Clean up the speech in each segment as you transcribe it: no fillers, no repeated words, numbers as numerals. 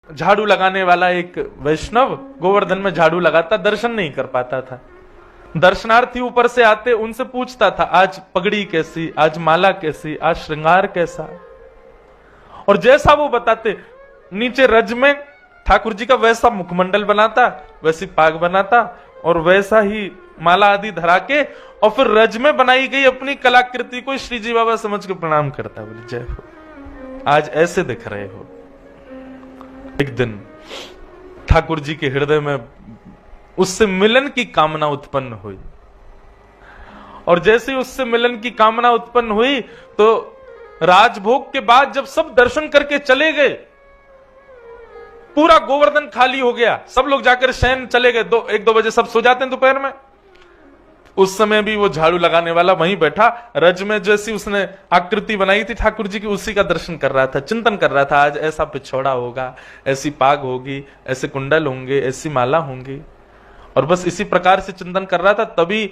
झाड़ू लगाने वाला एक वैष्णव गोवर्धन में झाड़ू लगाता, दर्शन नहीं कर पाता था। दर्शनार्थी ऊपर से आते, उनसे पूछता था आज पगड़ी कैसी, आज माला कैसी, आज श्रृंगार कैसा। और जैसा वो बताते, नीचे रज में ठाकुर जी का वैसा मुखमंडल बनाता, वैसी पाग बनाता और वैसा ही माला आदि धरा के, और फिर रज में बनाई गई अपनी कलाकृति को श्री जी बाबा समझ के प्रणाम करता। बोले जय हो, आज ऐसे दिख रहे हो। एक दिन ठाकुर जी के हृदय में उससे मिलन की कामना उत्पन्न हुई, और जैसे ही उससे मिलन की कामना उत्पन्न हुई तो राजभोग के बाद जब सब दर्शन करके चले गए, पूरा गोवर्धन खाली हो गया, सब लोग जाकर शयन चले गए। 1-2 बजे सब सो जाते हैं दोपहर में। उस समय भी वो झाड़ू लगाने वाला वहीं बैठा, रज में जैसी उसने आकृति बनाई थी ठाकुर जी की, उसी का दर्शन कर रहा था, चिंतन कर रहा था। आज ऐसा पिछोड़ा होगा, ऐसी पाग होगी, ऐसे कुंडल होंगे, ऐसी माला होंगी, और बस इसी प्रकार से चिंतन कर रहा था। तभी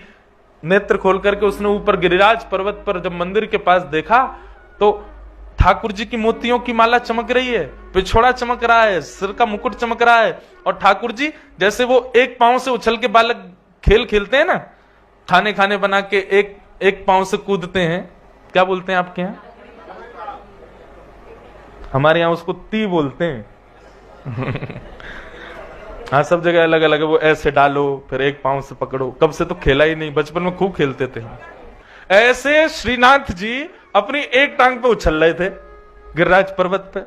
नेत्र खोल करके उसने ऊपर गिरिराज पर्वत पर जब मंदिर के पास देखा तो ठाकुर जी की मोतियों की माला चमक रही है, पिछोड़ा चमक रहा है, सिर का मुकुट चमक रहा है, और ठाकुर जी जैसे वो एक पांव से उछल के बालक खेल खेलते हैं ना, खाने खाने बना के एक पांव से कूदते हैं, क्या बोलते हैं आपके यहां? हमारे यहां उसको ती बोलते हैं। हाँ, सब जगह अलग अलग है। वो ऐसे डालो, फिर एक पांव से पकड़ो। कब से तो खेला ही नहीं, बचपन में खूब खेलते थे। ऐसे श्रीनाथ जी अपनी एक टांग पे उछल रहे थे गिरिराज पर्वत पे,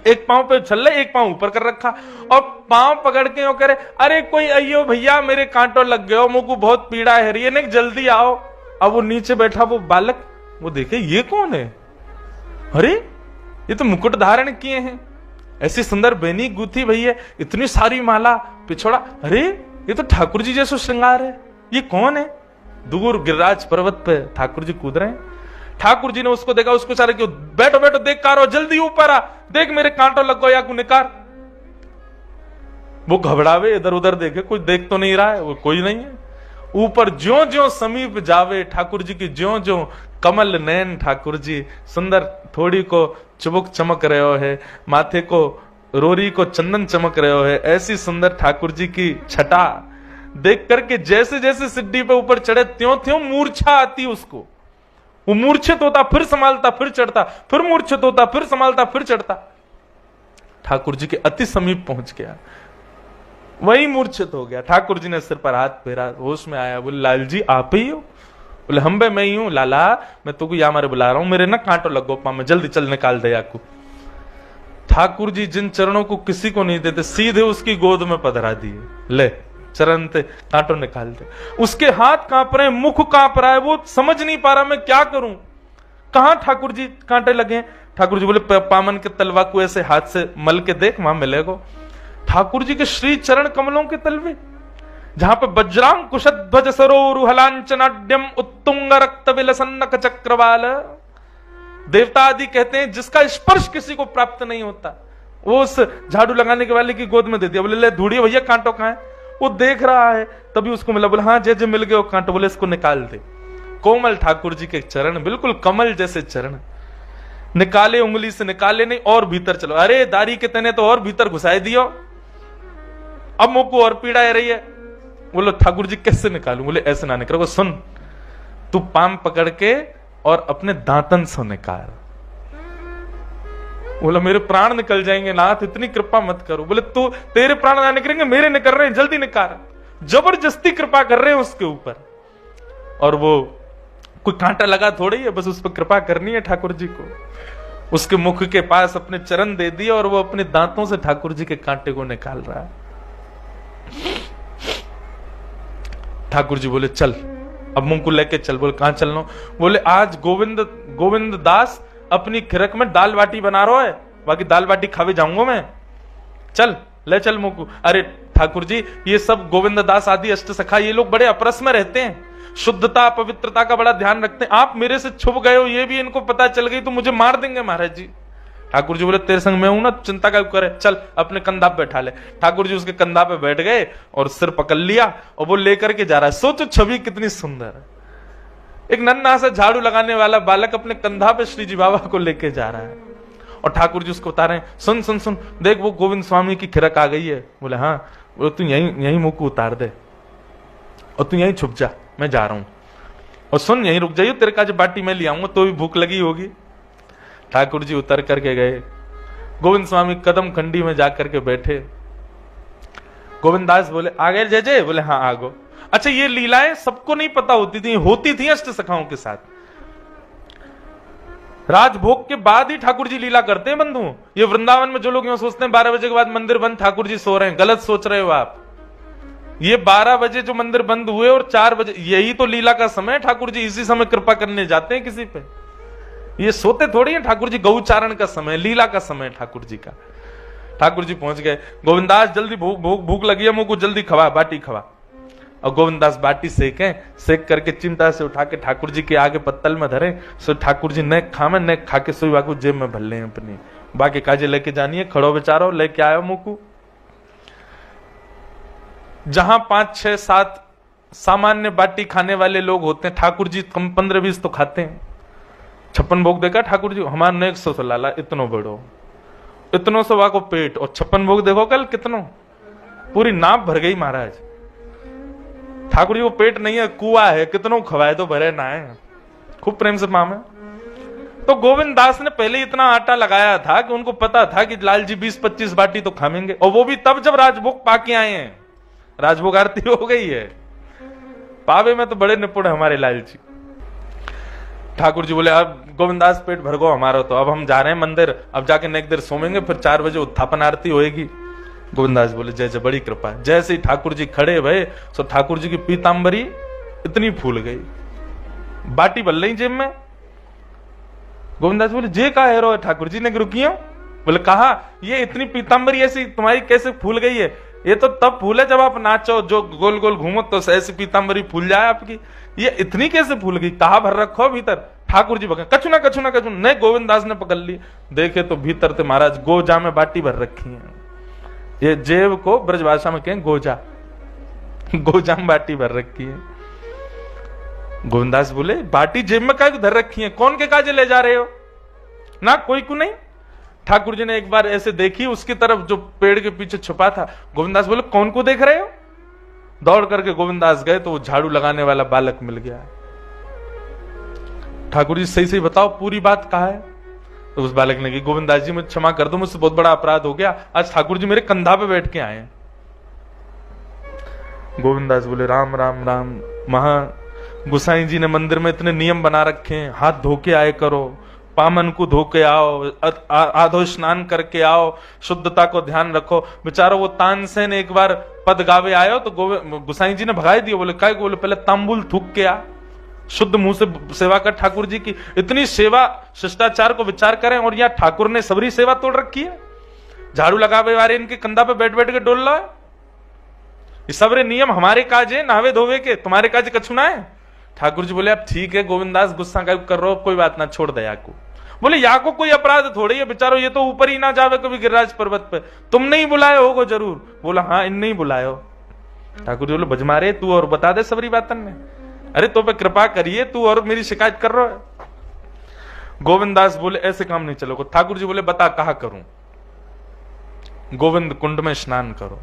एक पांव पे उछल रहे, एक पांव ऊपर कर रखा, और पांव पकड़ के वो करे, अरे कोई अयो भैया मेरे कांटों लग गए, मुझको बहुत पीड़ा है रही है, जल्दी आओ। अब वो नीचे बैठा वो बालक, वो देखे ये कौन है, अरे ये तो मुकुट धारण किए हैं, ऐसी सुंदर बेनी गुथी भैया, इतनी सारी माला, पिछोड़ा, अरे ये तो ठाकुर जी जैसा श्रृंगार है, ये कौन है। दूर गिरिराज पर्वत पे ठाकुर जी कूद रहे हैं। ठाकुर जी ने उसको देखा, उसको सारे क्यों, बैठो बैठो, देख कारो, जल्दी ऊपर आ, देख मेरे कांटों लग गो या को निकार। वो घबरावे, इधर उधर देखे, कोई देख तो नहीं रहा है, वो कोई नहीं है। ऊपर ज्यों ज्यों समीप जावे ठाकुर जी की, ज्यों ज्यों कमल नैन ठाकुर जी, सुंदर थोड़ी को चुबुक चमक रहे हो है, माथे को रोरी को चंदन चमक रहे हो है, ऐसी सुंदर ठाकुर जी की छटा देख करके जैसे जैसे सिड्डी पे ऊपर चढ़े त्यों त्यों मूर्छा आती उसको। वो मूर्छित होता, फिर संभालता, फिर चढ़ता, फिर मूर्छित होता, फिर संभालता, फिर चढ़ता। ठाकुर जी के अति समीप पहुंच गया, वही मूर्छित हो गया। ठाकुर जी ने सिर पर हाथ फेरा, होश में आया, बोले लाल जी आप ही हो? बोले हम बे मैं ही हूं लाला, मैं तो यहाँ मारे बुला रहा हूं, मेरे ना कांटो लगो पाँव में, जल्दी चल निकाल दे याकू। ठाकुर जी जिन चरणों को किसी को नहीं देते, सीधे उसकी गोद में पधरा दिए, ले चरण ते कांटो निकाल दे। उसके हाथ कांप रहे, मुख कांप रहा है, वो समझ नहीं पा रहा मैं क्या करूं, कहां ठाकुर जी कांटे लगे। ठाकुर जी बोले पामन के तलवा को ऐसे हाथ से मल के देख, वहां मिलेगा। ठाकुर जी के श्री चरण कमलों के तलवे, जहां पे वज्रांग कुशध्वज सरोरु हलांचनाड्यम उत्तुंग रक्त विलसन्नक चक्रवाल, देवता आदि कहते हैं जिसका स्पर्श किसी को प्राप्त नहीं होता, वो उस झाड़ू लगाने के वाले की गोद में दे दिया। बोले ले धूड़िए भैया कांटो कहां है। वो देख रहा है, तभी उसको मिला। बोले हाँ जय मिल गए वो कांटो। बोले इसको निकाल दे। कोमल ठाकुर जी के चरण, बिल्कुल कमल जैसे चरण, निकाले, उंगली से निकाले नहीं, और भीतर चलो। अरे दारी के तने तो और भीतर घुसाए दियो, अब मुंह को और पीड़ा आ रही है। बोलो ठाकुर जी कैसे निकालू। बोले ऐसे ना निकालो, सुन तू पाम पकड़ के और अपने दांतन से निकाल। बोला मेरे प्राण निकल जाएंगे नाथ, इतनी कृपा मत करो। बोले तू, तेरे प्राण ना निकलेंगे, मेरे निकल रहे हैं, जल्दी निकाल। जबरदस्ती कृपा कर रहे हैं उसके ऊपर, और वो कोई कांटा लगा थोड़ी है, बस उस पर कृपा करनी है ठाकुर जी को। उसके मुख के पास अपने चरण दे दिए, और वो अपने दांतों से ठाकुर जी के कांटे को निकाल रहा है। ठाकुर जी बोले चल, अब मुंह को लेके चल। बोले कहां चलना? बोले आज गोविंद दास अपनी खिरक में दाल बाटी बना रहा है, बाकी दाल बाटी खावे जाऊंगा मैं, चल ले चल मुंह को। अरे ठाकुर जी ये सब गोविंद दास आदि अष्ट सखा, ये लोग बड़े अपरस में रहते हैं, शुद्धता पवित्रता का बड़ा ध्यान रखते हैं। आप मेरे से छुप गए हो, ये भी इनको पता चल गई तो मुझे मार देंगे महाराज जी। ठाकुर जी बोले तेरे संग मैं हूं ना, चिंता का करे, चल अपने कंधा पे बैठा ले। ठाकुर जी उसके कंधा पे बैठ गए और सिर पकड़ लिया, और वो लेकर के जा रहा है। सोचो छवि कितनी सुंदर है, एक नन्हा सा झाड़ू लगाने वाला बालक अपने कंधा पे श्री जी बाबा को लेके जा रहा है, और ठाकुर जी उसको बता रहे हैं, सुन सुन सुन, देख वो गोविंद स्वामी की खिरक आ गई है। बोले हाँ। बोले तू यहीं मुंह को उतार दे और तू यहीं छुप जा, मैं जा रहा हूं। और सुन, यहीं रुक जाइयो, तेरे का जो बाटी मैं ले आऊंगा, तो भी भूख लगी होगी। ठाकुर जी उतर करके गए। गोविंद स्वामी कदम खंडी में जाकर के बैठे। गोविंदास बोले आ गए जय जय? बोले हाँ आ गो। अच्छा, ये लीलाएं सबको नहीं पता होती थी अष्ट सखाओं के साथ। राजभोग के बाद ही ठाकुर जी लीला करते हैं बंधुओं। ये वृंदावन में जो लोग यूं सोचते हैं 12 बजे के बाद मंदिर बंद, ठाकुर जी सो रहे हैं, गलत सोच रहे हो आप। ये 12 बजे जो मंदिर बंद हुए और 4 बजे, यही तो लीला का समय। ठाकुर जी इसी समय कृपा करने जाते हैं किसी पे। ये सोते थोड़ी है ठाकुर जी, गौचारण का समय, लीला का समय ठाकुर जी का। ठाकुर जी पहुंच गए। गोविंदास जल्दी भूख लगी है, मुझको जल्दी खवा, बाटी खवा। और गोविंदास बाटी सेक करके चिमटा से उठा के ठाकुर जी के आगे पत्तल में धरे। सो ठाकुर जी न खावे, न खा के सोई वाकू जेब में भर ले अपनी। बाकी काजे लेके जानी है, खड़ो बेचारो लेके आयो मुकू। जहां 5, 6, 7 सामान्य बाटी खाने वाले लोग होते हैं, ठाकुर जी कम 15-20 तो खाते हैं। 56 भोग देखा ठाकुर जी, हमारे 100 लाला इतनो बड़ो, इतनो सो वाको पेट, और 56 भोग देखो कल कितनो, पूरी नाप भर गई महाराज। ठाकुर जी को पेट नहीं है, कुआ है, कितनों खवाए तो भरे ना है, खूब प्रेम से मामे। तो गोविंद दास ने पहले इतना आटा लगाया था कि उनको पता था कि लाल जी 20-25 बाटी तो खाएंगे, और वो भी तब जब राजभोग पाके आए हैं। राजभोग आरती हो गई है, पावे में तो बड़े निपुण है हमारे लाल जी। ठाकुर जी बोले अब गोविंदास पेट भर गो हमारा, तो अब हम जा रहे हैं मंदिर, अब जाके नेक देर सोमेंगे, फिर 4 बजे उत्थापन आरती होएगी। गोविंदास बोले जय जय, बड़ी कृपा। जैसे ही ठाकुर जी खड़े भये, तो ठाकुर जी की पीतांबरी इतनी फूल गई, बाटी बल रही जेब में। गोविंदास बोले जे का है रो ठाकुर जी ने रुकियो? बोले कहा ये इतनी पीतांबरी ऐसी तुम्हारी कैसे फूल गई है? ये तो तब फूले जब आप नाचो, जो गोल गोल घूमो तो ऐसी पीतांबरी फूल जाए आपकी, ये इतनी कैसे फूल गई? कहा भर रखो भीतर? ठाकुर जी बगे कछु ना कछु ना कछु नहीं। गोविंदास ने पकड़ ली, देखे तो भीतर थे महाराज गोजा में बाटी भर रखी है। ये जेब को ब्रज भाषा में कहें गोजा, गोजा में बाटी भर रखी है। गोविंदास बोले बाटी जेब में क्या धर रखी है, कौन के काजे ले जा रहे हो? ना कोई को नहीं। ठाकुर जी ने एक बार ऐसे देखी उसकी तरफ जो पेड़ के पीछे छुपा था। गोविंदास बोले कौन को देख रहे हो? दौड़ करके गोविंदास गए तो वो झाड़ू लगाने वाला बालक मिल गया। ठाकुर जी सही सही बताओ पूरी बात कहा है? तो उस बालक ने कहा गोविंदास जी मुझे क्षमा कर दो, मुझसे बहुत बड़ा अपराध हो गया, आज ठाकुर जी मेरे कंधा पे बैठ के आए। गोविंदास बोले राम राम राम, महा गुसाई जी ने मंदिर में इतने नियम बना रखे हैं, हाथ धो के आए करो, पामन को धो के आओ, आधो स्नान करके आओ, शुद्धता को ध्यान रखो। बेचारो वो तानसेन एक बार पद गावे आयो तो गुसाई जी ने भगाई दिया। बोले काय? बोले पहले तांबुल थूक के आ, शुद्ध मुंह से सेवा कर ठाकुर जी की। इतनी सेवा शिष्टाचार को विचार करें, और यहाँ ठाकुर ने सबरी सेवा तोड़ रखी है। झाड़ू लगावे वाले इनके कंधा पे बैठ बैठ के डोल रहा है। ये सबरे नियम हमारे काज है नहावे धोवे के, तुम्हारे काज कछु ना है। ठाकुर जी बोले अब ठीक है गोविंदास, गुस्सा कर रहे हो, कोई बात ना, छोड़ दे याको। बोले याको कोई अपराध थोड़ी है, बेचारो ये तो ऊपर ही ना जावे कभी गिरिराज पर्वत पे, तुमने ही बुलाए होगो जरूर। बोला हाँ इनने ही बुलायो। ठाकुर जी बोले बजमारे तू और बता दे सबरी बातन ने, अरे तो पे कृपा करिए, तू और मेरी शिकायत कर रहा है। गोविंदास बोले ऐसे काम नहीं चलोगे। ठाकुर जी बोले बता कहा करूं? गोविंद कुंड में स्नान करो,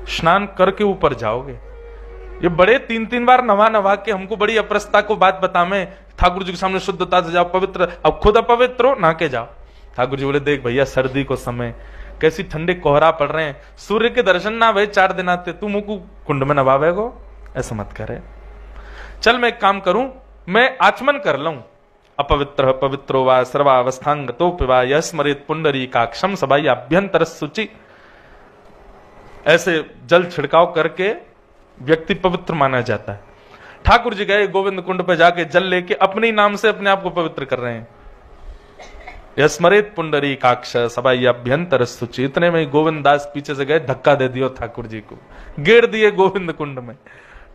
स्नान करके ऊपर जाओगे। ये बड़े 3-3 बार नवा के हमको बड़ी अप्रस्था को बात बतावे, ठाकुर जी के सामने शुद्धता से जाओ, पवित्र, अब खुद अपवित्र हो ना के जाओ। ठाकुर जी बोले देख भैया सर्दी को समय, कैसी ठंडे कोहरा पड़ रहे हैं, सूर्य के दर्शन ना भाई 4 दिन आते, तू मुझको कुंड में नवावेगो? ऐसा मत करे। चल मैं एक काम करूं, मैं आचमन कर लूं। अपवित्र पवित्रो वा सर्वावस्थांग तो पिवा यह स्मरित पुंडरी काक्षम सबाई अभ्यंतर सुचि। ऐसे जल छिड़काव करके व्यक्ति पवित्र माना जाता है। ठाकुर जी गए गोविंद कुंड पे जाके जल लेके अपने नाम से अपने आप को पवित्र कर रहे हैं। यह स्मरित पुंडरी काक्ष सबाई अभ्यंतर सुचि। इतने में गोविंद दास पीछे से गए, धक्का दे दियो ठाकुर जी को, गेड़ दिए गोविंद कुंड में।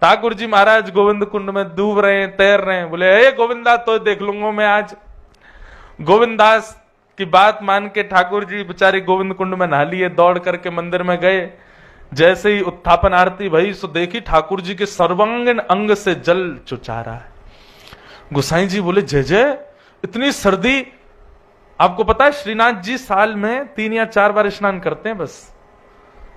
ठाकुर जी महाराज गोविंद कुंड में डूब रहे हैं, तैर रहे हैं। बोले ए गोविंदास तो देख लूंगा मैं आज। गोविंदास की बात मान के ठाकुर जी बेचारे गोविंद कुंड में नहा लिए, दौड़ करके मंदिर में गए। जैसे ही उत्थापन आरती भई सो देखी ठाकुर जी के सर्वांगीण अंग से जल चुचा रहा है। गुसाई जी बोले जय जय, इतनी सर्दी आपको पता है श्रीनाथ जी साल में 3 या 4 बार स्नान करते हैं बस,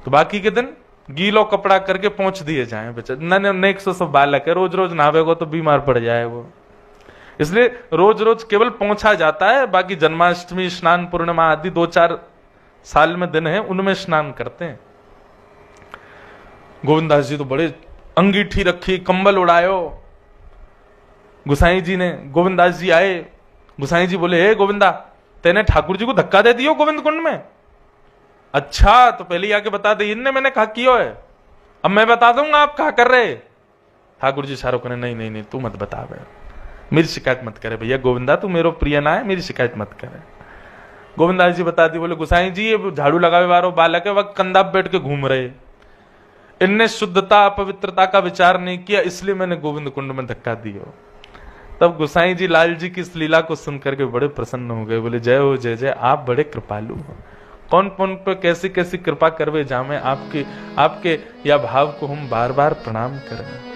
तो बाकी के दिन गीलो कपड़ा करके पहुंच दिए जाए। बेचारे नेक सो सब बालक है, रोज रोज नहावेगा तो बीमार पड़ जाए वो, इसलिए रोज रोज केवल पहुंचा जाता है। बाकी जन्माष्टमी, स्नान पूर्णिमा आदि 2-4 साल में दिन है, उनमें स्नान करते हैं। गोविंदास जी तो बड़े अंगीठी रखी, कंबल उड़ायो। गुसाई जी ने, गोविंदास जी आए, गुसाई जी बोले, हे गोविंदा, तेने ठाकुर जी को धक्का दे दियो गोविंद कुंड में? अच्छा, तो पहले आके बता दे, इनने मैंने कहा कियो है, अब मैं बता दूंगा आप कहा कर रहे। ठाकुर जी शाहरुख ने, नहीं नहीं नहीं, तू मत बता बे, मेरी शिकायत मत करे भैया, गोविंदा तू मेरो प्रिय ना है, मेरी शिकायत मत करे। गोविंदास जी बता दी, बोले गुसाई जी ये झाड़ू लगावे वालो बालक है, वह कंधा बैठ के घूम रहे, इनने शुद्धता पवित्रता का विचार नहीं किया, इसलिए मैंने गोविंद कुंड में धक्का दिया। तब गुसाई जी लाल जी की इस लीला को सुनकर के बड़े प्रसन्न हो गए, बोले जय हो जय जय, आप बड़े कृपालु हो, कौन कौन पे कैसी कैसी कृपा करवे जामे, आपके या भाव को हम बार बार प्रणाम करें।